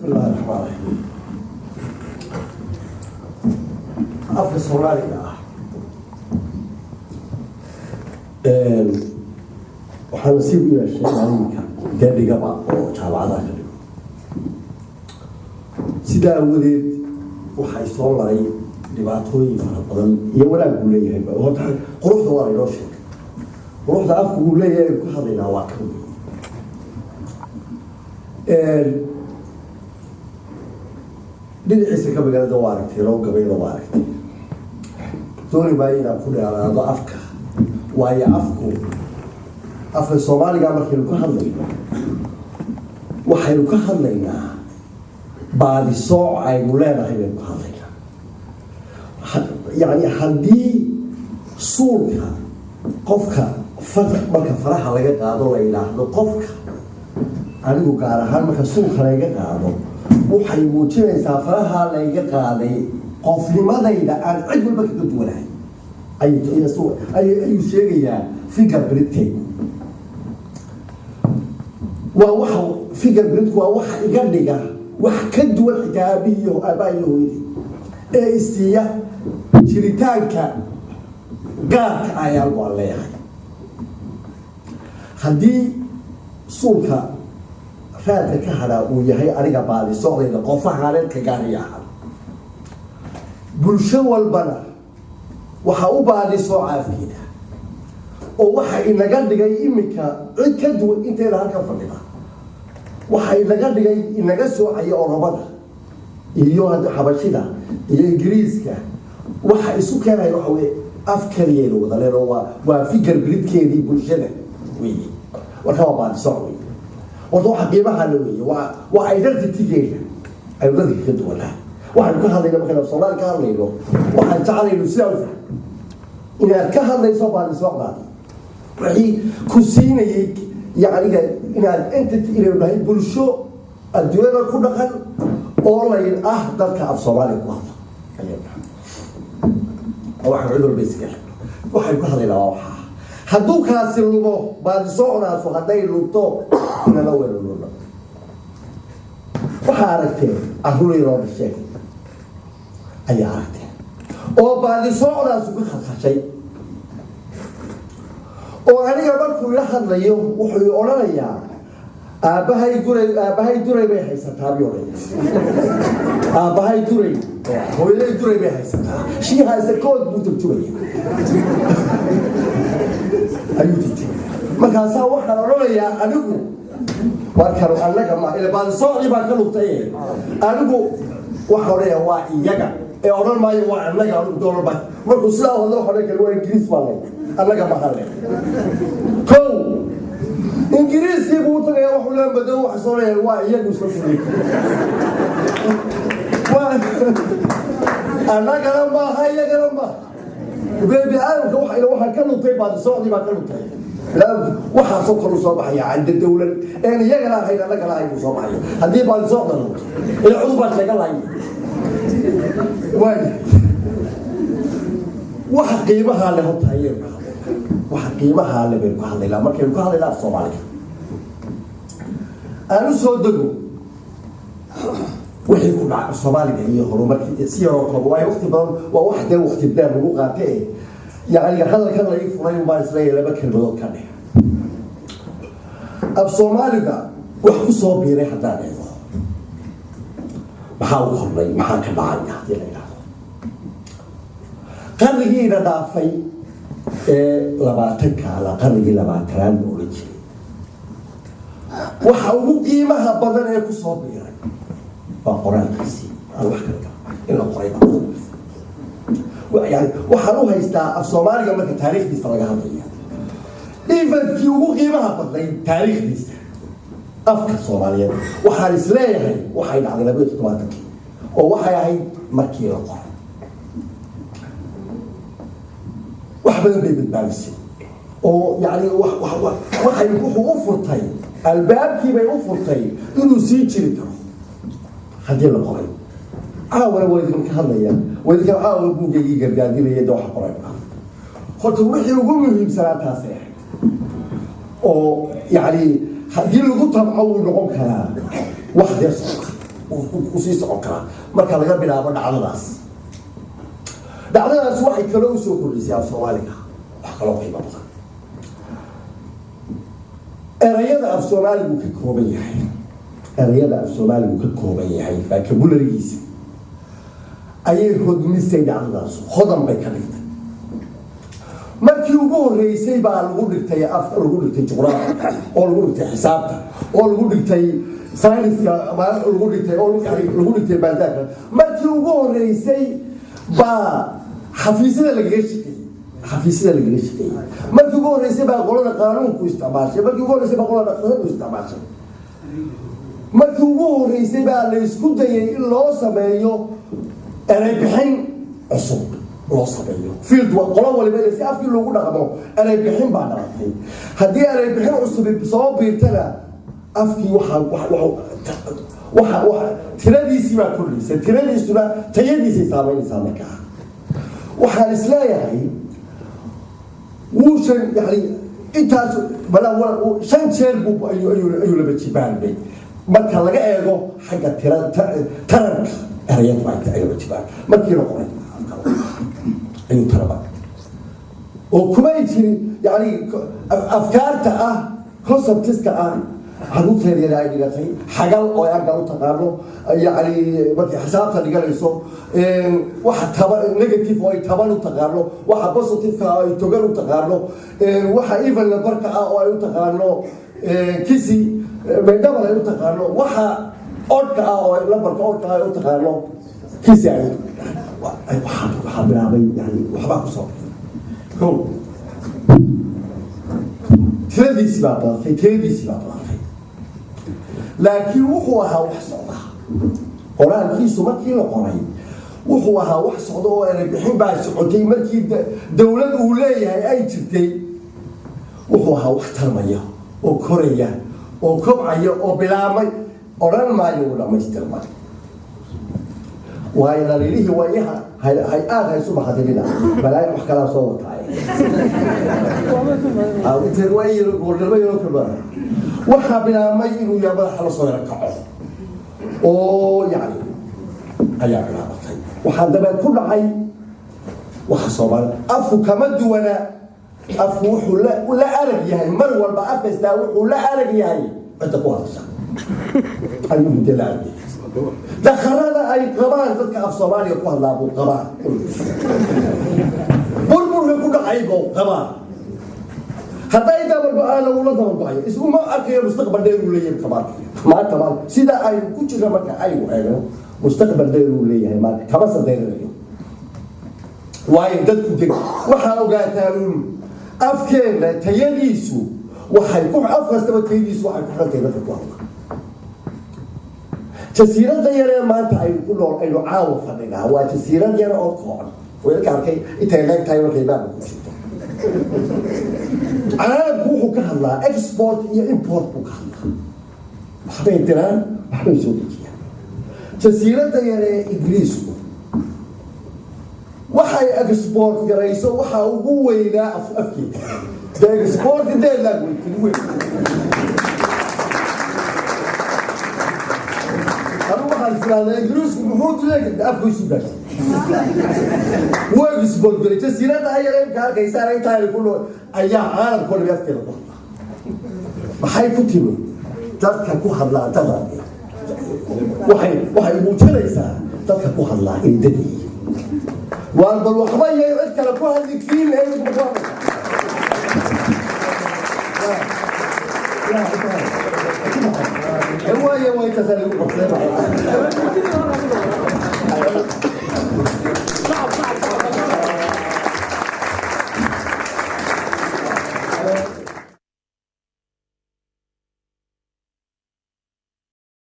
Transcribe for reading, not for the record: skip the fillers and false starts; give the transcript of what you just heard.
بسم الله الرحمن الرحيم. أفضل الصومالي waxaan nasiib u yeeshay maalinka gaadhigaba oo jaamacadaha ka dhigo sidaa awadeed waxay soo maray dhibaatooyin fara badan iyo wanaag uu leeyahay horta quruxda waa laynoo sheegay quruxda afku uu leeyahay ku hadlaynaa waa ka weyn dhinaciisa ka magaalada waa aragtay loo gabayda waa aragtay dooni baa inaan ku dheeraado afka waayo afka Soomaaliga markaynu ka hadlayno waxaynu ka hadlaynaa baadi sooc aynu leedahay baynu ka hadlaynaa yani haddii suulka qofka marka faraha laga qaado la yidhaahdo qofka anigu gaar ahaan marka suulka laga qaado waxay muujinaysaa faraha laga qaaday qofnimadayda aan cid walba kaga duwanahay ayuu sheegayaa fingerprint waa waxa fingerprint waa waxa iga dhiga wax ka duwan xitaabiyo aabaayo hooyadii ee istiya jiritaanka gaarka ayaa waa leeyahay haddii suulka raadka ka hadhaa uu yahay aniga baadi socdayda qofaha reerka gaariyaha bulsho walbana waxa u baadi soo caafiida oo waxa inaga dhigay imika cid ka duwan inteeda halka fadhida waxa inaga dhigay inaga soocayo orobada iyo xabashida iyo ingiriiska waxa isu keenay waxa weey afkariyeena wada leeyahay waa fingerprintkeedii bulshada weeye waxa waa baadi soo waxa qiimaha la weeye waa identity-geeda ay dadka ka duwanaa waxaan ka hadlayna markaan Soomaali ka hadlayno waxaan jeclayno sidaa inaad ka hadlayso baadi socdaa wixii ku siinayay yani inaad entity ilaahay bulsho adduunyada ku dhaqan oo la ah dadka af Soomaali ku hadla waxa cudur basic waxay ku hadlayna waxa hadduu kaasi lugo baadi socdaa soo haday lugto inala weerarno waxa aragtay ahuriiro sheeg ayaa aragtay oo baadi socdaa suuqa khashay oo aniga markuu la hadlayo wuxuu oranayaa aabahay duray bay haysataa biyoolay aabahay duray hooyaday duray bay haysataa she has a code butubay ayuu tijay markaas waxaan oranayaa anigu warkaro annaga ma ila baadi socdi baa ka lugtay anigu waxa oranayaa waa iyaga ee oran maayo waa annaga anigu doorba markuu sidaa wada hore kale waa ingiriis baa annaga ma hadle ko ingiriisi buu tagay wuxuu la badan wax soo leeyahay waa iyagu soo furay waa annaga ma hayaga ma beebi aalka waxa ka lutay baad socdi baa ka lutay la waxa soo kor soo baxaya cinde dawlad ee iyaga la hayna laga la hayno soo baxaya hadii baad socdo ila cudub baa sheega lahayn waxa qiimaha leh taayir waxa qiimaha leh bay ku hadlayaan markay ku hadlayaan Soomaaliga aanu soo dago wixii ku dhacay Soomaaliga iyo horumarkii si yar oo way waqti badan waa wax dee waqti dheer lagu qaatay yani hadalkan la furay baa isleeyahay laba kelmadood ka dhig af Soomaaliga wax ku soo biiray hadaa dheedo maxaa u qornay maxaa ka dhacay hadii la yiraahdo qarnigiina dhaafay labaatan kala qarnigii labaatan oo la jiray waxa ugu qiimaha badan ee ku soo biiray waa qoraalkiisi wax kale in la qoray يعني waxaan u haystaa af Soomaaliga marka taariikhdiisa laga hadlayo eventkii ugu qiimaha badan taariikhdiisa afka Soomaaliyeed waxaan isleeyahay waxay dhacday 2017 oo waxay ahayd markii la qoray wax badan bay badbaadisay oo yani waxay u furtay albaabkii bay u furtay inuu sii jiri karo haddii la qoray عاونا ويدكم كهضيا ويدكم عاونا بوجي جردادين يدو حقرب خطوا وحي وقوموا بسرعتها سيح أو يعني هذه اللقطة أول نقوم كلام واحد يصدق usii socon karaa marka laga bilaabo dhacdadaas waxay kaloo usoo kordhisay af soomaaliga wax kaloo qiimo badan erayada af soomaaligu ka kooban yahay vocabularigiisa ayay hodmisay dhacdadaas hodan bay ka dhigtay markii ugu horeysay baa lagu dhigtay afka lagu dhigtay juqraafi oo lagu dhigtay xisaabta oo lagu dhigtay sayniska lagu dhigtay oo lagu dhigtay maadada markii ugu horeysay baa xafiisyada lagaga shaqeeyay markii ugu horeysay baa qolada qaanuunku isticmaashay markii ugu horeysay baa qolada dhaqanku isticmaashay markii ugu horeysay baa la isku dayay in loo sameeyo eray bixin cusub loo sameeyo field qolo waliba si afkii loogu dhaqmo eray bixin baa dhalatay haddii eray bixin cusub soo biirtana afkii waxa tiradiisii baa kordhisay tiradiisuna tayadiisay saameynaysaa markaa waxaan isleeyahay wuushan yani intaas shan jeer buu ayuu laba jibaanbay marka laga eego xagga taranka erayadu ay laba jibaan markii la qoray ayuu taraba oo kumay jirin yani afkaarta conceptiska caruurteeda ay dhigatay xagal oo ay agga u taqaano yani markii xisaabta dhiganayso waxa negative oo ay taban u taqaano waxa positive oo ay togan u taqaano waxa even numberka oo ay u taqaano kisi meedabal ay u taqaano waxa oodka oo ay numberka oodka ay u taqaano kisi ay waxa bilaabay yani waxba ku soo tiradiisi baa badatay laakiin wuxuu ahaa wax socda qoraalkiisu markii la qoray wuxuu ahaa wax socda oo eray bixin baa socotay markii dowlad uu leeyahay ay jirtay wuxuu ahaa wax tarmaya oo koraya oo kobcaya oo bilaabmay odhan maayo uu dhammaystirmay waayo dhaliilihii waayaha hay-aad haysu mahadinina balaayo wax kalaa soo wataaye waxaa bilaabmay inuu yaa madaxa la soo yaro kaco oo yani ayaa bilaabatay waxaa dabeed ku dhacay waxa soomaali afku kama duwana afku wuxuu la arag yahay mar walba af kastaa wuxuu la arag yahay cidda ku hadasha ayuu muddo la arag yahay dakharada ay qabaan dadka af soomaaliya ku hadlaa buu qabaa burburka ku dhacay buu qabaa hadday dabargo-aan lagula dabargo-ayo isuma arkayo mustaqbal dheer uu leeyahay maanta sida ay ku jira marka aynu eegno mustaqbal dheer uu leeyahay maanta kama sadeeranayo waayo dadku deg waxaa ogaataan afkeena tayadiisu waxay ku af kastaba tayadiisu waxay ku xirantay dadka ku hadla jasiiradda yaree maanta aynu ku nool aynu caawa fadhinaa waa jasiirad yar oo kooban weelka arkay intay leeg tahay markay baaba ku jirto caalamku wuxuu ka hadlaa export iyo import buu ka hadlaa waxbay diraan waxbay soo dejiyaan jasiiradda yaree ingiriisku waxay export garayso waxaa ugu weynaa afkeeda the export their language weyn ingiriisku muxuu leeyahay afkiisu gaashay waa isboolgalay jasiirada ay yareen ka arkaysaa inta ay ku nool ayaa caalamka wada afkeeda ku hadla maxay ku timi dadka ku hadlaa dada waxay muujinaysaa dadka ku hadlaa in dadii waan bal waxba yahay cid kale ku hadli kiin ay ku هو يا ويتسلم